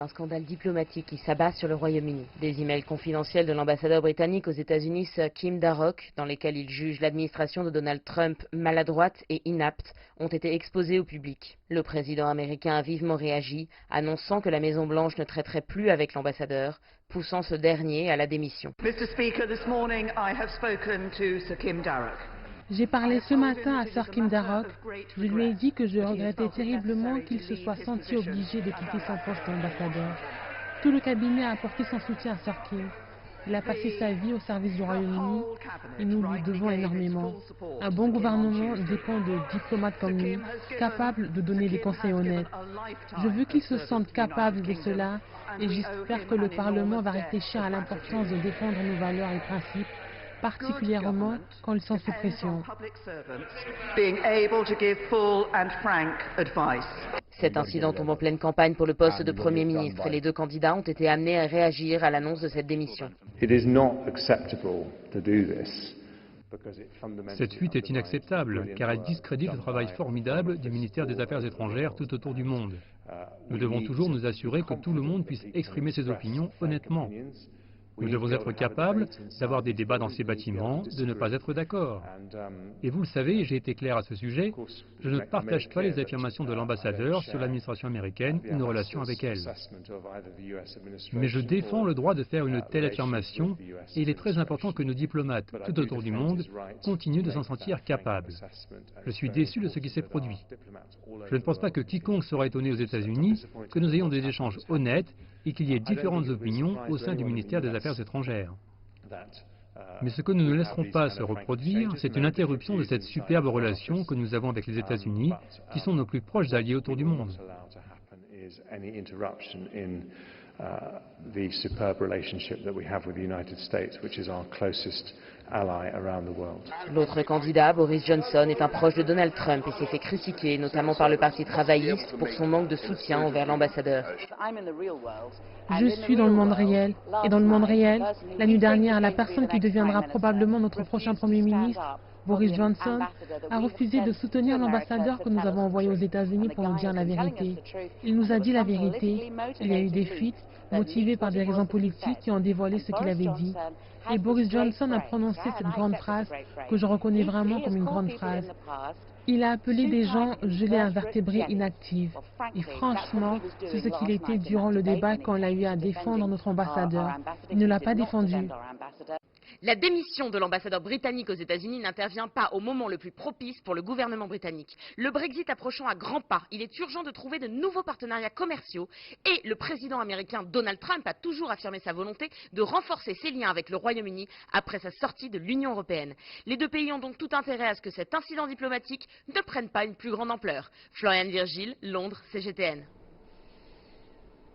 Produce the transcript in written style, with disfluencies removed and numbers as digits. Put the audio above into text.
Un scandale diplomatique qui s'abat sur le Royaume-Uni. Des emails confidentiels de l'ambassadeur britannique aux États-Unis, Sir Kim Darroch, dans lesquels il juge l'administration de Donald Trump maladroite et inapte, ont été exposés au public. Le président américain a vivement réagi, annonçant que la Maison-Blanche ne traiterait plus avec l'ambassadeur, poussant ce dernier à la démission. Mr. Speaker, this morning I have spoken to Sir Kim Darroch. J'ai parlé ce matin à Sir Kim Darroch. Je lui ai dit que je regrettais terriblement qu'il se soit senti obligé de quitter son poste d'ambassadeur. Tout le cabinet a apporté son soutien à Sir Kim. Il a passé sa vie au service du Royaume-Uni et nous lui devons énormément. Un bon gouvernement dépend de diplomates comme lui, capables de donner des conseils honnêtes. Je veux qu'il se sente capable de cela et j'espère que le Parlement va réfléchir à l'importance de défendre nos valeurs et principes, particulièrement quand ils sont sous pression. Cet incident tombe en pleine campagne pour le poste de Premier ministre et les deux candidats ont été amenés à réagir à l'annonce de cette démission. Cette fuite est inacceptable car elle discrédite le travail formidable du ministère des Affaires étrangères tout autour du monde. Nous devons toujours nous assurer que tout le monde puisse exprimer ses opinions honnêtement. Nous devons être capables d'avoir des débats dans ces bâtiments, de ne pas être d'accord. Et vous le savez, j'ai été clair à ce sujet, je ne partage pas les affirmations de l'ambassadeur sur l'administration américaine ou nos relations avec elle. Mais je défends le droit de faire une telle affirmation et il est très important que nos diplomates tout autour du monde continuent de s'en sentir capables. Je suis déçu de ce qui s'est produit. Je ne pense pas que quiconque sera étonné aux États-Unis que nous ayons des échanges honnêtes et qu'il y ait différentes opinions au sein du ministère des Affaires étrangères. Mais ce que nous ne laisserons pas se reproduire, c'est une interruption de cette superbe relation que nous avons avec les États-Unis, qui sont nos plus proches alliés autour du monde. L'autre candidat, Boris Johnson, est un proche de Donald Trump et s'est fait critiquer, notamment par le Parti travailliste, pour son manque de soutien envers l'ambassadeur. Je suis dans le monde réel. Et dans le monde réel, la nuit dernière, la personne qui deviendra probablement notre prochain Premier ministre, Boris Johnson, a refusé de soutenir l'ambassadeur que nous avons envoyé aux États-Unis pour nous dire la vérité. Il nous a dit la vérité. Il y a eu des fuites motivées par des raisons politiques qui ont dévoilé ce qu'il avait dit. Et Boris Johnson a prononcé cette grande phrase que je reconnais vraiment comme une grande phrase. Il a appelé des gens gelés invertébrés inactifs. Et franchement, c'est ce qu'il était durant le débat quand il a eu à défendre notre ambassadeur. Il ne l'a pas défendu. La démission de l'ambassadeur britannique aux États-Unis n'intervient pas au moment le plus propice pour le gouvernement britannique. Le Brexit approchant à grands pas, il est urgent de trouver de nouveaux partenariats commerciaux et le président américain Donald Trump a toujours affirmé sa volonté de renforcer ses liens avec le Royaume-Uni après sa sortie de l'Union européenne. Les deux pays ont donc tout intérêt à ce que cet incident diplomatique ne prenne pas une plus grande ampleur. Floriane Virgile, Londres, CGTN.